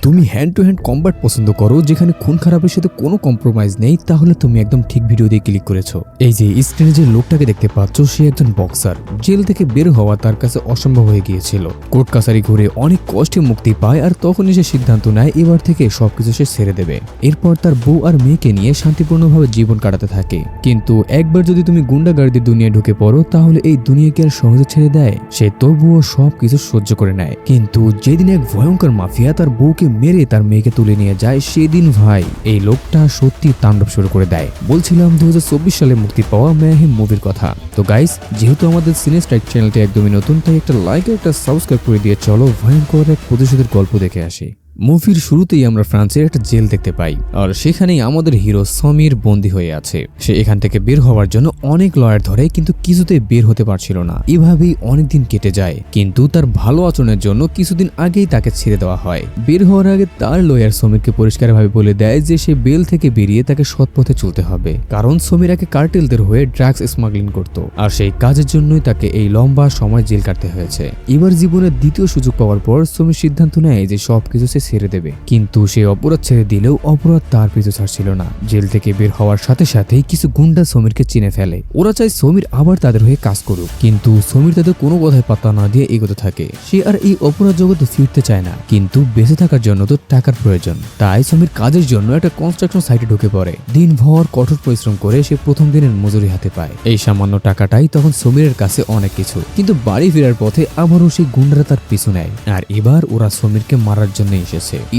তুমি hand to hand combat পছন্দ করো যেখানে খুন খারাপের সাথে কোনো কম্প্রোমাইজ নেই, তাহলে তুমি একদম ঠিক ভিডিও দিয়ে ক্লিক করেছো। এই যে স্ক্রিনে যে লোকটাকে দেখতে পাচ্ছ, সে একজন বক্সার। জেল থেকে বের হওয়া তার কাছে অসম্ভব হয়ে গিয়েছিল। কোর্ট কাছারি ঘুরে অনেক কষ্টে মুক্তি পায়, আর তখনই সে সিদ্ধান্ত নেয় এবার থেকে সবকিছু সে ছেড়ে দেবে। এরপর তার বউ আর মেয়েকে নিয়ে শান্তিপূর্ণভাবে জীবন কাটাতে থাকে। কিন্তু একবার যদি তুমি গুন্ডাগার্দির দুনিয়ায় ঢুকে পড়ো, তাহলে এই দুনিয়াকে আর সহজে ছেড়ে দেয়? সে তবুও সবকিছু সহ্য করে নেয়। কিন্তু যেদিন এক ভয়ঙ্কর মাফিয়া তার বউকে মেরে তার মেয়েকে তুলে নিয়ে যায়, সেদিন ভাই এই লোকটা সত্যি তাণ্ডব শুরু করে দেয়। বলছিলাম 2024 সালে মুক্তি পাওয়া ম্যাহিম মুভির কথা। তো গাইস, যেহেতু আমাদের সিনেস্ট্রাইক চ্যানেলটি একদমই নতুন, তাই একটা লাইক আর একটা সাবস্ক্রাইব করে দিয়ে চলো ভয়ঙ্কর এক প্রতিশোধের গল্প দেখে আসি। মুভির শুরুতেই আমরা ফ্রান্সের একটা জেল দেখতে পাই, আর সেখানেই আমাদের হিরো সমীর বন্দী হয়ে আছে। সে এখান থেকে বের হওয়ার জন্য অনেক লয়ার ধরে, কিন্তু কিছুতেই বের হতে পারছিল না। এভাবেই অনেকদিন কেটে যায়, কিন্তু তার ভালো আচরণের জন্য কিছুদিন আগেই তাকে ছেড়ে দেওয়া হয়। বের হওয়ার আগে তার লয়ার সমীরকে পরিষ্কারভাবে বলে দেয় যে সে বেল থেকে বেরিয়ে তাকে সৎ পথে চলতে হবে, কারণ সমীর আগে কার্টেলদের হয়ে ড্রাগস স্মাগলিং করত, আর সেই কাজের জন্যই তাকে এই লম্বা সময় জেল কাটতে হয়েছে। এবার জীবনের দ্বিতীয় সুযোগ পাওয়ার পর সমীর সিদ্ধান্ত নেয় যে সবকিছু ছেড়ে দেবে। কিন্তু সে অপরাধ ছেড়ে দিলেও অপরাধ তার পিছু ছাড়ছিল না। জেল থেকে বের হওয়ার সাথে সাথেই কিছু গুন্ডা সমীরকে চিনে ফেলে। ওরা চায় সমীর আবার তাদের হয়ে কাজ করুক, কিন্তু সমীর তাদের কোনো কথায় পাত্তা না দিয়ে এগোতে থাকে। সে আর এই অপরাধ জগতে ফিরতে চায় না, কিন্তু বেঁচে থাকার জন্য তো টাকার প্রয়োজন। তাই সমীর কাজের জন্য একটা কনস্ট্রাকশন সাইটে ঢুকে পড়ে। দিনভর কঠোর পরিশ্রম করে সে প্রথম দিনের মজুরি হাতে পায়। এই সামান্য টাকাটাই তখন সমীরের কাছে অনেক কিছু। কিন্তু বাড়ি ফেরার পথে আবারও সেই গুন্ডারা তার পিছু নেয়, আর এবার ওরা সমীরকে মারার জন্য এসেছে।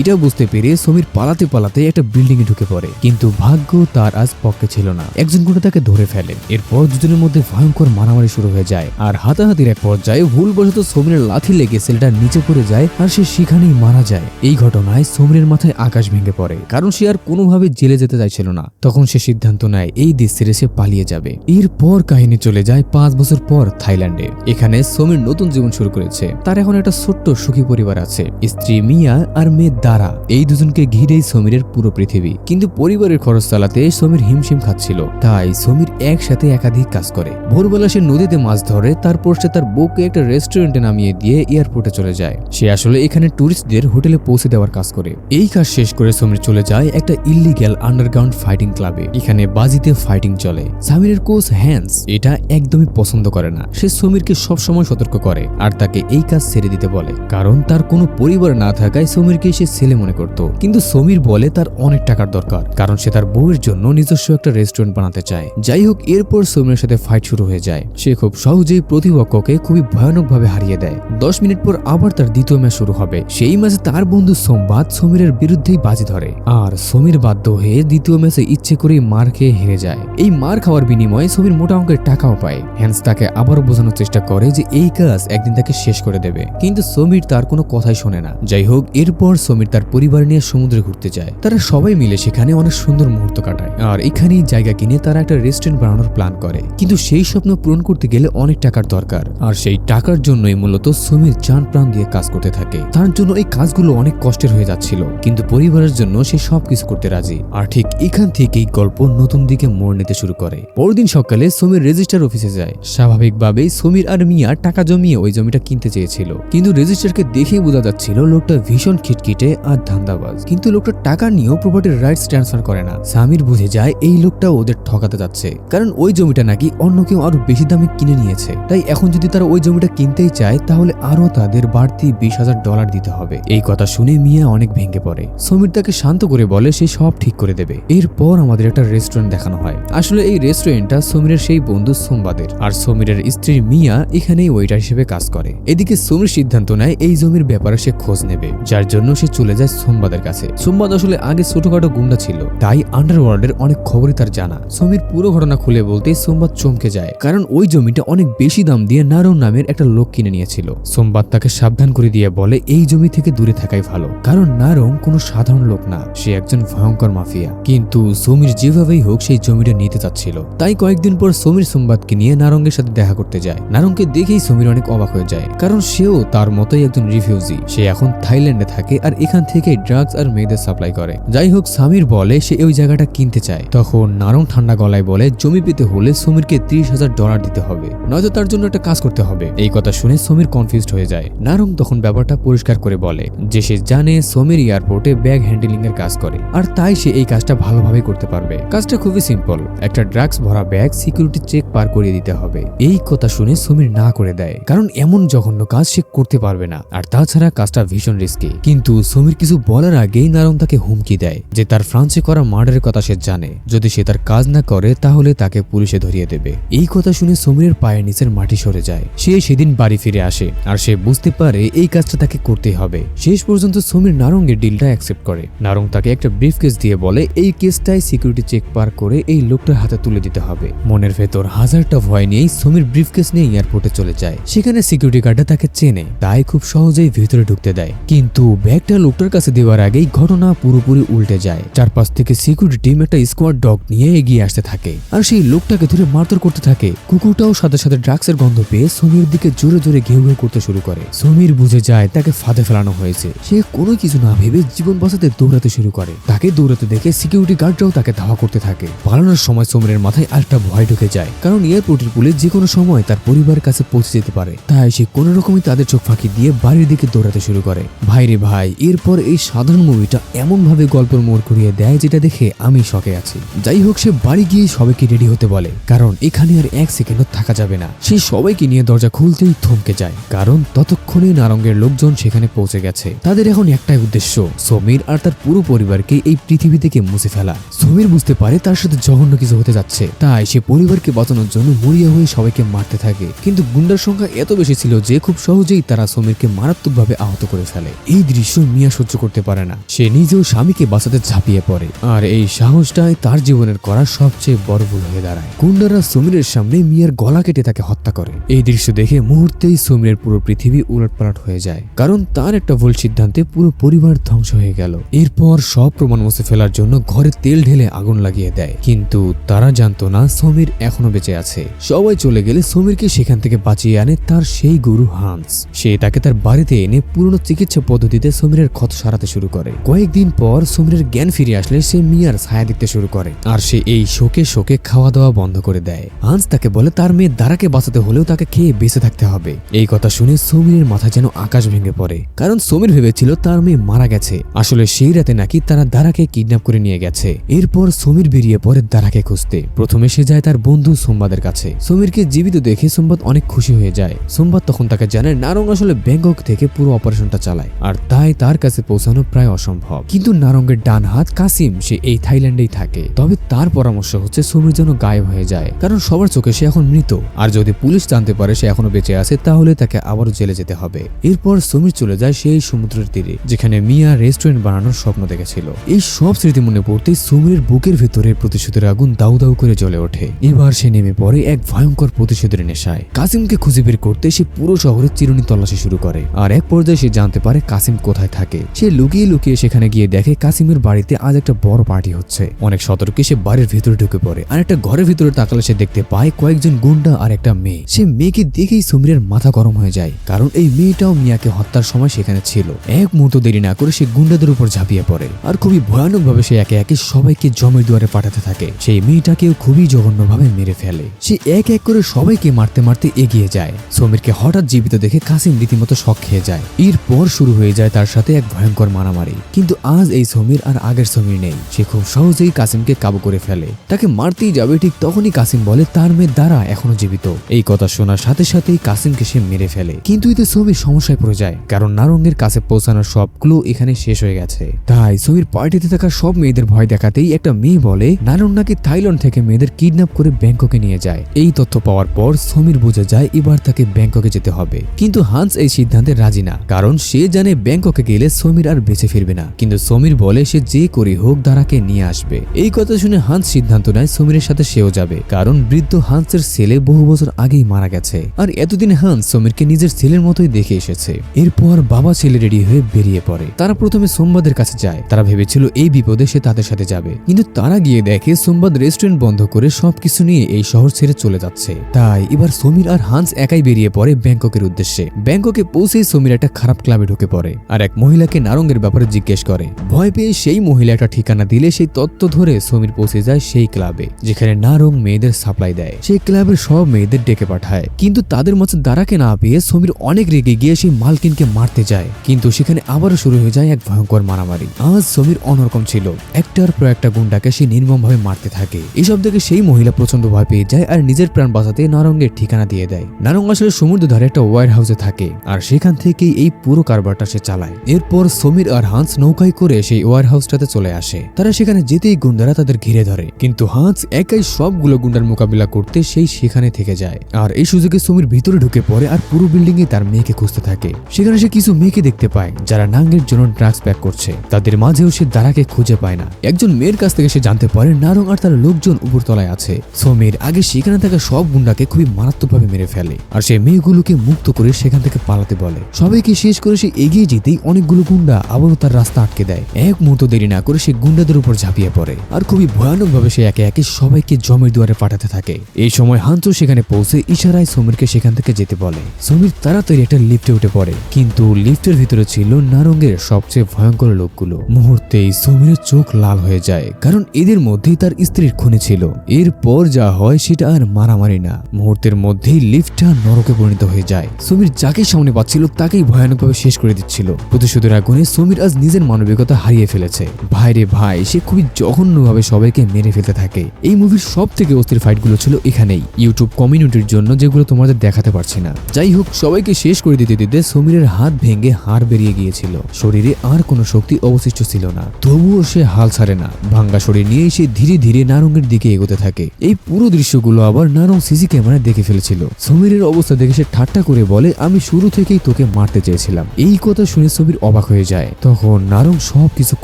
এটা বুঝতে পেরে সমীর পালাতে পালাতে একটা বিল্ডিং এ ঢুকে পড়ে, কিন্তু ভাগ্য তার আজ পক্ষে ছিল না। একজন গুন্ডা তাকে ধরে ফেলে। এরপর দুজনের মধ্যে ভয়ঙ্কর মারামারি শুরু হয়ে যায়, আর হাতাহাতির এক পর্যায়ে ভুলবশত সমীরের লাথি লেগে ছেলেটা নিচে পড়ে যায়, আর সে সেখানেই মারা যায়। এই ঘটনায় সমীরের মাথায় আকাশ ভেঙে পড়ে, কারণ সে আর কোনোভাবে জেলে যেতে চাইছিল না। তখন সে সিদ্ধান্ত নেয় এই দেশ ছেড়ে সে পালিয়ে যাবে। এরপর কাহিনী চলে যায় 5 বছর পর থাইল্যান্ডে। এখানে সমীর নতুন জীবন শুরু করেছে। তার এখন একটা ছোট্ট সুখী পরিবার আছে, স্ত্রী মিয়া আর মেয়ে দারা। এই দুজনকে ঘিরেই সমীরের পুরো পৃথিবী। কিন্তু পরিবারের খরচ চালাতে সমীর হিমশিম খাচ্ছিল, তাই সমীর একসাথে একাধিক কাজ করে। ভোরবেলা সে নদীতে মাছ ধরে, তারপর সে তার বউকে একটা রেস্টুরেন্টে নামিয়ে দিয়ে এয়ারপোর্টে চলে যায়। সে আসলে এখানে টুরিস্টদের হোটেলে পৌঁছে দেওয়ার কাজ করে। এই কাজ শেষ করে সমীর চলে যায় একটা ইল্লিগ্যাল আন্ডারগ্রাউন্ড ফাইটিং ক্লাবে। এখানে বাজিতে ফাইটিং চলে। সমীরের কোচ হ্যান্স এটা একদমই পছন্দ করে না। সে সমীরকে সবসময় সতর্ক করে, আর তাকে এই কাজ ছেড়ে দিতে বলে, কারণ তার কোনো পরিবার না থাকায় সমীরকে সে ছেলে মনে করত। কিন্তু সমীর বলে তার অনেক টাকার দরকার, কারণ সে তার বউয়ের জন্য নিজস্ব একটা রেস্টুরেন্ট বানাতে চায়। যাই হোক, এরপর সমীরের সাথে ফাইট শুরু হয়ে যায়। সে খুব সহজেই প্রতিপক্ষকে খুবই ভয়ানকভাবে হারিয়ে দেয়। 10 মিনিট পর আবার তার দ্বিতীয় ম্যাচ শুরু হবে। সেই ম্যাচে তার বন্ধু সোমবাদ সমীরের বিরুদ্ধেই বাজি ধরে, আর সমীর বাধ্য হয়ে দ্বিতীয় ম্যাচে ইচ্ছে করেই মার খেয়ে হেরে যায়। এই মার খাওয়ার বিনিময়ে সমীর মোটা অঙ্কের টাকাও পায়। হ্যান্স তাকে আবারও বোঝানোর চেষ্টা করে যে এই কাজ একদিন তাকে শেষ করে দেবে, কিন্তু সমীর তার কোনো কথাই শোনে না। যাই হোক, এরপর সমীর তার পরিবার নিয়ে সমুদ্রে ঘুরতে যায়। তারা সবাই মিলে সেখানে অনেক সুন্দর মুহূর্ত কাটায়, আর এখানেই জায়গা কিনে তারা একটা রেস্টুরেন্ট বানানোর প্ল্যান করে। কিন্তু সেই স্বপ্ন পূরণ করতে গেলে অনেক টাকার দরকার, আর সেই টাকার জন্যই মূলত সমীর জান প্রাণ দিয়ে কাজ করতে থাকে। তার জন্য এই কাজগুলো অনেক কষ্টের হয়ে যাচ্ছিল, কিন্তু পরিবারের জন্য সে সবকিছু করতে রাজি। আর ঠিক এখান থেকেই গল্প নতুন দিকে মোড় নিতে শুরু করে। পরদিন সকালে সমীর রেজিস্ট্রার অফিসে যায়। স্বাভাবিকভাবেই সমীর আর মিয়া টাকা জমিয়ে ওই জমিটা কিনতে চেয়েছিল, কিন্তু রেজিস্ট্রারকে দেখেই বোঝা যাচ্ছিল লোকটা ভীষণ খিটখিটে আর ধান্দাবাজ। কিন্তু লোকটা টাকা নিয়েও প্রপার্টির রাইটস ট্রান্সফার করে না। সমীর বুঝে যায় এই লোকটা ওদের ঠকাতে যাচ্ছে, কারণ ওই জমিটা নাকি অন্য কেউ আরো বেশি দামে কিনে নিয়েছে। তাই এখন যদি তারা ওই জমিটা কিনতেই চায়, তাহলে আরো তাদের বাড়তি $20,000 দিতে হবে। এই কথা শুনে মিয়া অনেক ভেঙে পড়ে। সমীর তাকে শান্ত করে বলে সে সব ঠিক করে দেবে। এরপর আমাদের একটা রেস্টুরেন্ট দেখানো হয়। আসলে এই রেস্টুরেন্টটা সমীরের সেই বন্ধু সোমবাদের, আর সমীরের স্ত্রী মিয়া এখানেই ওয়েটার হিসেবে কাজ করে। এদিকে সমীর সিদ্ধান্ত নেয় এই জমির ব্যাপারে সে খোঁজ নেবে, যার জন্য সে চলে যায় সোমবাদের কাছে। সোমবাদ আসলে আগে ছোটখাটো গুন্ডা ছিল, তাই আন্ডারওয়ার্ল্ডের অনেক খবরই তার জানা। সমীর পুরো ঘটনা খুলে বলতেই সোমবাদ চমকে যায়, কারণ ওই জমিটা অনেক বেশি দাম দিয়ে নারং নামের একটা লোক কিনে নিয়েছিল। সোমবাদ তাকে সাবধান করে দিয়ে বলে এই জমি থেকে দূরে থাকাই ভালো, কারণ নারং কোনো সাধারণ লোক না, সে একজন ভয়ঙ্কর মাফিয়া। কিন্তু সমীর যেভাবেই হোক সেই জমিটা নিতে চাচ্ছিল। তাই কয়েকদিন পর সমীর সোমবাদকে নিয়ে নারঙ্গের সাথে দেখা করতে যায়। নারংকে দেখেই সমীর অনেক অবাক হয়ে যায়, কারণ সেও তার মতোই একজন রিফিউজি। সে এখন থাইল্যান্ডে থাকে, থাকে আর এখান থেকে ড্রাগস আর মেয়েদের সাপ্লাই করে। যাই হোক, সামির বলে সে ওই জায়গাটা কিনতে চায়। তখন নারং ঠান্ডা গলায় বলে জমি পেতে হলে সমীরকে $30,000 দিতে হবে, নয়তো তার জন্য একটা কাজ করতে হবে। এই কথা শুনে সমীর কনফিউজড হয়ে যায়। নারং তখন ব্যাপারটা পরিষ্কার করে বলে যে সে জানে সমীর এয়ারপোর্টে ব্যাগ হ্যান্ডেলিং এর কাজ করে, আর তাই সে এই কাজটা ভালোভাবে করতে পারবে। কাজটা খুবই সিম্পল, একটা ড্রাগস ভরা ব্যাগ সিকিউরিটি চেক পার করিয়ে দিতে হবে। এই কথা শুনে সমীর না করে দেয়, কারণ এমন জঘন্য কাজ সে করতে পারবে না, আর তাছাড়া কাজটা ভীষণ রিস্কি। কিন্তু সমীর কিছু বলার আগেই নারং তাকে হুমকি দেয় যে তার ফ্রান্সে করা মার্ডারের কথা সে জানে, যদি সে তার কাজ না করে তাহলে তাকে পুলিশে ধরিয়ে দেবে। এই কথা শুনে সমীরের পায়ের নিচের মাটি সরে যায়। সে সেদিন বাড়ি ফিরে আসে আর সে বুঝতে পারে এই কাজটা তাকে করতেই হবে। শেষ পর্যন্ত সমীর নারঙ্গের ডিলটা অ্যাকসেপ্ট করে। নারং তাকে একটা ব্রিফকেস দিয়ে বলে এই কেসটাই সিকিউরিটি চেক পার করে এই লোকটার হাতে তুলে দিতে হবে। মনের ভেতর হাজারটা ভয় নিয়েই সমীর ব্রিফকেস নিয়ে এয়ারপোর্টে চলে যায়। সেখানে সিকিউরিটি গার্ডটা তাকে চেনে, তাই খুব সহজেই ভিতরে ঢুকতে দেয়। কিন্তু ব্যাগটা লোকটার কাছে দেওয়ার আগেই ঘটনা পুরোপুরি উল্টে যায়। চারপাশ থেকে সিকিউরিটি টিম একটা স্কোয়াড ডগ নিয়ে এগিয়ে আসতে থাকে আর সেই লোকটাকে ধরে মারধর করতে থাকে। কুকুরটাও সাথে সাথে ড্রাগসের গন্ধ পেয়ে সমীর দিকে জোরে জোরে ঘেউ ঘেউ করতে শুরু করে। সমীর বুঝে যায় তাকে ফাঁদে ফেলানো হয়েছে। সে কোনো কিছু না ভেবে জীবন বাঁচাতে দৌড়াতে শুরু করে। তাকে দৌড়াতে দেখে সিকিউরিটি গার্ডরাও তাকে ধাওয়া করতে থাকে। পালানোর সময় সমীরের মাথায় আরেকটা ভয় ঢুকে যায়, কারণ এয়ারপোর্টের পুলিশ যে কোনো সময় তার পরিবারের কাছে পৌঁছে যেতে পারে। তাই সে কোনো রকমই তাদের চোখ ফাঁকি দিয়ে বাড়ির দিকে দৌড়াতে শুরু করে। ভাইরে ভাই, এরপর এই সাধারণ মুভিটা এমন ভাবে গল্পের মোড় ঘুরিয়ে দেয় যেটা দেখে আমি শকে আছি। যাই হোক, সে বাড়ি গিয়ে সবাইকে রেডি হতে বলে, কারণ এখানে আর এক সেকেন্ডও থাকা যাবে না। সে সবাইকে নিয়ে দরজা খুলতেই থমকে যায়, কারণ ততক্ষণে নারঙ্গের লোকজন সেখানে পৌঁছে গেছে। তাদের এখন একটাই উদ্দেশ্য, সমীর আর তার পুরো পরিবারকে এই পৃথিবী থেকে মুছে ফেলা। সমীর বুঝতে পারে তার সাথে জঘন্য কিছু হতে যাচ্ছে, তাই সে পরিবারকে বাঁচানোর জন্য মরিয়া হয়ে সবাইকে মারতে থাকে। কিন্তু গুন্ডার সংখ্যা এত বেশি ছিল যে খুব সহজেই তারা সমীরকে মারাত্মকভাবে আহত করে ফেলে। এই দৃশ্য মিয়া সহ্য করতে পারে না। সে নিজেও স্বামীকে বাঁচাতে ঝাঁপিয়ে পড়ে, আর এই সাহসটাই তার জীবনের করা সবচেয়ে বড় ভুল হয়ে দাঁড়ায়। গুন্ডারা সমীরের সামনে মিয়ার গলা কেটে তাকে হত্যা করে। এই দৃশ্য দেখে মুহূর্তেই সমীরের পুরো পৃথিবী উলটপালট হয়ে যায়, কারণ তার একটা ভুল সিদ্ধান্তে পুরো পরিবার ধ্বংস হয়ে গেল। এরপর সব প্রমাণ মুছে ফেলার জন্য ঘরে তেল ঢেলে আগুন লাগিয়ে দেয়, কিন্তু তারা জানতো না সমীর এখনো বেঁচে আছে। সবাই চলে গেলে সমীরকে সেখান থেকে বাঁচিয়ে আনে তার সেই গুরু হান্স। সে তাকে তার বাড়িতে এনে পুরনো চিকিৎসা পদ্ধতিতে সমীরের ক্ষত সারাতে শুরু করে। কয়েকদিন পর সমীরের জ্ঞান ফিরে আসলে সে মিয়ার ছায়া দেখতে শুরু করে, আর সে এই শোকে শোকে খাওয়া দাওয়া বন্ধ করে দেয়। হান্স তাকে বলে তার মেয়ে দারাকে বাঁচাতে হলেও তাকে খেয়ে বেঁচে থাকতে হবে। এই কথা শুনে সমীরের মাথায় যেন আকাশ ভেঙে পড়ে, কারণ সমীর ভেবেছিল তার মেয়ে মারা গেছে। আসলে সেই রাতে নাকি তারা দারাকে কিডন্যাপ করে নিয়ে গেছে। এরপর সমীর বেরিয়ে পড়ে দারাকে খুঁজতে। প্রথমে সে যায় তার বন্ধু সোমবাদের কাছে। সমীরকে জীবিত দেখে সোমবাদ অনেক খুশি হয়ে যায়। সোমবাদ তখন তাকে জানায় নারং আসলে ব্যাংকক থেকে পুরো অপারেশনটা চালায়, আর তাই তার কাছে পৌঁছানো প্রায় অসম্ভব। কিন্তু নারঙ্গের ডান হাত কাসিম সে এই থাইল্যান্ডেই থাকে। তবে তার পরামর্শ হচ্ছে সমীর যেন গায়েব হয়ে যায়, কারণ সবার চোখে সে এখন মৃত, আর যদি পুলিশ জানতে পারে সে এখনো বেঁচে আছে তাহলে তাকে আবারও জেলে যেতে হবে। এরপর সমীর চলে যায় সেই সমুদ্রের তীরে যেখানে মিয়া রেস্টুরেন্ট বানানোর স্বপ্ন দেখেছিল। এই সব স্মৃতি মনে পড়তেই সমীরের বুকের ভেতরে প্রতিশোধের আগুন দাউ দাউ করে জ্বলে ওঠে। এবার সে নেমে পড়ে এক ভয়ঙ্কর প্রতিশোধের নেশায়। কাসিমকে খুঁজে বের করতে সে পুরো শহরে চিরুনি তল্লাশি শুরু করে, আর এক পর্যায়ে সে জানতে পারে কাসিম কোথায় থাকে। সে লুকিয়ে লুকিয়ে সেখানে গিয়ে দেখে কাসিমের বাড়িতে আজ একটা বড় পার্টি হচ্ছে। অনেক সতর্কে সে বাড়ির ভিতরে ঢুকে পড়ে, আর একটা ঘরের ভিতরে তাকালে সে দেখতে পায় কয়েকজন গুন্ডা আর একটা মেয়ে। সে মেয়েকে দেখেই সমীরের মাথা গরম হয়ে যায়, কারণ এই মেয়েটাও মিয়াকে হত্যার সময় সেখানে ছিল। এক মুহূর্ত দেরি না করে সে গুন্ডাদের উপর ঝাঁপিয়ে পড়ে, আর খুবই ভয়ানক ভাবে সে একে একে সবাইকে জমের দুয়ারে পাঠাতে থাকে। সেই মেয়েটাকেও খুবই জঘন্যভাবে মেরে ফেলে। সে এক এক করে সবাইকে মারতে মারতে এগিয়ে যায়। সমীরকে হঠাৎ জীবিত দেখে কাসিম রীতিমতো শক খেয়ে যায়। এরপর শুরু হয়ে যায় তার সাথে এক ভয়ঙ্কর মারামারি। কিন্তু আজ এই সমীর আর আগের সমীর নেই। সে খুব সহজেই কাসিমকে কাবু করে ফেলে। তাকে মারতেই যাবে, ঠিক তখনই কাসিম বলে তার মেয়ে দারা এখনো জীবিত। এই কথা শোনার সাথে সাথেই কাসিমকে সে মেরে ফেলে। কিন্তু এতে সমীর সমস্যায় পড়ে যায়, কারণ নারঙ্গের কাছে পৌঁছানোর সব ক্লু এখানে শেষ হয়ে গেছে। তাই সমীর পার্টিতে থাকা সব মেয়েদের ভয় দেখাতেই একটা মেয়ে বলে নারং নাকি থাইল্যান্ড থেকে মেয়েদের কিডন্যাপ করে ব্যাংককে নিয়ে যায়। এই তথ্য পাওয়ার পর সমীর বুঝে যায় এবার তাকে ব্যাংককে যেতে হবে। কিন্তু হান্স এই সিদ্ধান্তে রাজি না, কারণ সে জানে ব্যাংককে গেলে সমীর আর বেঁচে ফিরবে না। কিন্তু সমীর বলে সে যে করে হোক দারাকে নিয়ে আসবে। এই কথা শুনে হান্স সিদ্ধান্ত নেয় সমীরের সাথে সেও যাবে, কারণ বৃদ্ধ হান্সের ছেলে বহু বছর আগেই মারা গেছে, আর এতদিন হান্স সমীরকে নিজের ছেলের মতোই দেখে এসেছে। এরপর বাবা ছেলে রেডি হয়ে বেরিয়ে পড়ে। তারা প্রথমে সোমবাদের কাছে যায়। তারা ভেবেছিল এই বিপদে সে তাদের সাথে যাবে, কিন্তু তারা গিয়ে দেখে সোমবাদ রেস্টুরেন্ট বন্ধ করে সবকিছু নিয়ে এই শহর ছেড়ে চলে যাচ্ছে। তাই এবার সমীর আর হান্স একাই বেরিয়ে পড়ে ব্যাংককের উদ্দেশ্যে। ব্যাংককে পৌঁছেই সমীর একটা খারাপ ক্লাবে ঢুকে পড়ে, আর এক মহিলাকে নারঙ্গের ব্যাপারে জিজ্ঞেস করে। ভয় পেয়ে সেই মহিলা একটা ঠিকানা দিলে সেই তথ্য ধরে সমীর পৌঁছে যায় সেই ক্লাবে যেখানে নারং মেয়েদের সাপ্লাই দেয়। সেই ক্লাবের সব মেয়েদের ডেকে পাঠায়, কিন্তু তাদের মাঝে দাঁড়াকে না পেয়ে সমীর অনেক রেগে গিয়ে সেই মালকিনকে মারতে যায়, কিন্তু সেখানে আবারও শুরু হয়ে যায় এক ভয়ঙ্কর মারামারি। আজ সমীর অন্যরকম ছিল, একটার পর একটা গুন্ডাকে সে নির্মমভাবে মারতে থাকে। এসব দেখে সেই মহিলা প্রচন্ড ভয় পেয়ে যায় আর নিজের প্রাণ বাঁচাতে নারঙ্গের ঠিকানা দিয়ে দেয়। নারং আসলে সমুদ্র ধারে একটা ওয়ার হাউসে থাকে আর সেখান থেকেই এই পুরো কারবারটা সে চালায়। এরপর সমীর আর হান্স নৌকায় করে সেই ওয়ার হাউসটাতে চলে আসে। তারা সেখানে যেতেই গুন্ডারা তাদের ঘিরে ধরে, কিন্তু হান্স একাই সবগুলো গুন্ডার মোকাবিলা করতে সেই সেখানে থেকে যায়। আর এই সুযোগে সমীর ভিতরে ঢুকে পড়ে আর পুরো বিল্ডিং এ তার মেয়েকে খুঁজতে থাকে। সেখানে সে কিছু মেয়েকে দেখতে পায় যারা নাঙ্গের জন্য ড্রাগস প্যাক করছে। তাদের মাঝেও সে দারাকে খুঁজে পায় না। একজন মেয়ের কাছ থেকে সে জানতে পারে নারং আর তার লোকজন উপরতলায় আছে। সমীর আগে সেখানে থাকা সব গুন্ডাকে খুবই মারাত্মকভাবে মেরে ফেলে আর সে মেয়েগুলোকে মুক্ত করে সেখান থেকে পালাতে বলে। সবাইকে শেষ করে সে এগিয়ে যেতেই অনেকগুলো গুন্ডা আবারও তার রাস্তা আটকে দেয়। এক মুহূর্ত দেরি না করে সে গুন্ডাদের উপর ঝাঁপিয়ে পড়ে আর খুবই ভয়ানকভাবে সে একে একে সবাইকে জমের দুয়ারে পাঠাতে থাকে। এই সময় হান্সও সেখানে পৌঁছে ইশারায় সমীরকে সেখান থেকে যেতে বলে। সমীর তাড়াতাড়ি একটা লিফটে উঠে পড়ে, কিন্তু লিফটের ভিতরে ছিল নারঙ্গের সবচেয়ে ভয়ঙ্কর লোকগুলো। মুহূর্তেই সমীরের চোখ লাল হয়ে যায়, কারণ এদের মধ্যেই তার স্ত্রীর খুনি ছিল। এরপর যা হয় সেটা আর মারামারি না, মুহূর্তের মধ্যেই লিফটটা নরকে পরিণত হয়ে যায়। সমীর যাকে সামনে পাচ্ছিল তাকেই ভয়ানকভাবে শেষ করে দিচ্ছিল। প্রতিশোধের আগুনে সমীর আজ নিজের মানবিকতা হারিয়ে ফেলেছে। ভাইরে ভাই, সে খুবই জঘন্যভাবে সবাইকে মেরে ফেলতে থাকে। এই মুভির সব থেকে অস্থির ফাইটগুলো ছিল এখানেই, ইউটিউব কমিউনিটির জন্য, যেগুলো তোমাদের দেখাতে পারছি না। যাই হোক, সবাইকে শেষ করে দিতে দিতে সমীরের হাত ভেঙে হাড় বেরিয়ে গিয়েছিল। শরীরে আর কোনো শক্তি অবশিষ্ট ছিল না, তবুও সে হাল ছাড়ে না। ভাঙ্গা শরীর নিয়ে সে ধীরে ধীরে নারঙ্গের দিকে এগোতে থাকে। এই পুরো দৃশ্যগুলো আবার নারং সিসি ক্যামেরায় দেখে ফেলেছিল। সমীরের অবস্থা দেখে সে ঠাট্টা করে বলে, আমি শুরু থেকেই তোকে মারতে চেয়েছিলাম। এই কথা শুনে সমীর অবাক হয়ে যায়। তখন নারং সবকিছু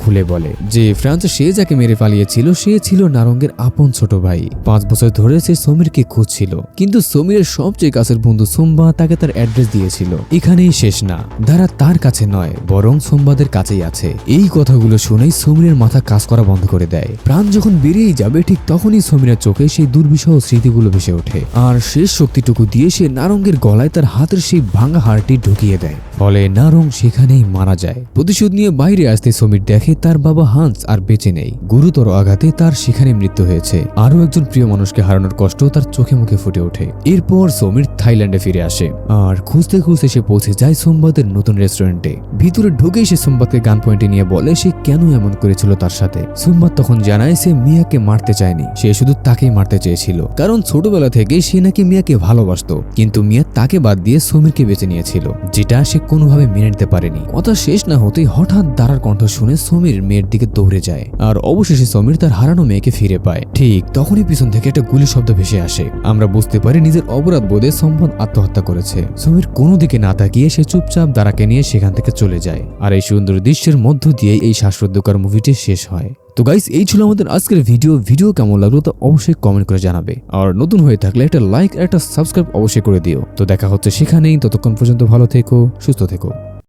খুলে বলে যে ফ্রান্স সে যাকে মেরে পালিয়েছিল সে ছিল নারঙ্গের আপন ছোট ভাই। 5 বছর ধরে সে সমীরকে খুঁজছিল, কিন্তু সমীরের সবচেয়ে কাছের বন্ধু সোম্বা তাকে তার অ্যাড্রেস দিয়েছিল। এখানেই শেষ না, ধারা তার কাছে নয় বরং সোম্বাদের কাছেই আছে। এই কথাগুলো শুনেই সমীরের মাথা কাজ করা বন্ধ করে দেয়। প্রাণ যখন বেরিয়েই যাবে ঠিক তখনই সমীরের চোখে সেই দুর্বিষহ স্মৃতিগুলো ভেসে ওঠে আর শেষ শক্তিটুকু দিয়ে সে নারঙ্গের গলায় তার হাতের সেই ভাঙা হাড়টি ঢুকিয়ে দেয়। ফলে নারং সেখানেই মারা যায়। প্রতিশোধ নিয়ে বাইরে আসতে সমীর দেখে তার বাবা হান্স আর বেঁচে নেই। গুরুতর আঘাতে তার সেখানে মৃত্যু হয়েছে। আরো একজন প্রিয় মানুষকে হারানোর কষ্ট তার চোখে মুখে ফুটে ওঠে। এরপর সমীর থাইল্যান্ডে ফিরে আসে আর খুঁজতে খুঁজতে সে পৌঁছে যায় সোমবাদের নতুন রেস্টুরেন্টে। ভিতরে ঢুকেই সে সোমবাদকে গান পয়েন্টে নিয়ে বলে সে কেন এমন করেছিল তার সাথে। সোমবাদ তখন জানায় সে মিয়াকে মারতে চায়নি, সে শুধু তাকেই মারতে চেয়েছিল, কারণ ছোটবেলা থেকে সে নাকি মিয়াকে ভালোবাসতো, কিন্তু মিয়া তাকে বাদ দিয়ে সমীরকে বেছে নিয়েছিল, যেটা সে কোনোভাবে মেনে নিতে পারেনি। কথা শেষ না হতেই হঠাৎ দাঁড়ার কণ্ঠ শুনে সমীর মেয়ের দিকে দৌড়ে যায় আর অবশেষে সমীর তার হারানো মেয়েকে ফিরে পায়। ঠিক তখনই পিছন থেকে একটা গুলি শব্দ ভেসে আসে। আমরা বুঝতে পারি নিজের অপরাধ বোধে সম্পদ আত্মহত্যা করেছে। সমীর কোনো দিকে না তাকিয়ে সে চুপচাপ দাঁড়াকে নিয়ে সেখান থেকে চলে যায়। আর এই সুন্দর দৃশ্যের মধ্য দিয়ে এই শ্বাসরুদ্ধকর মুভিটি শেষ হয়। তো গাইস, এই ছিল আমাদের আজকের ভিডিও কেমন লাগলো তা অবশ্যই কমেন্ট করে জানাবে। আর নতুন হয়ে থাকলে একটা লাইক আর একটা সাবস্ক্রাইব অবশ্যই করে দিও। তো দেখা হচ্ছে সেখানেই, ততক্ষণ পর্যন্ত ভালো থেকো, সুস্থ থেকো।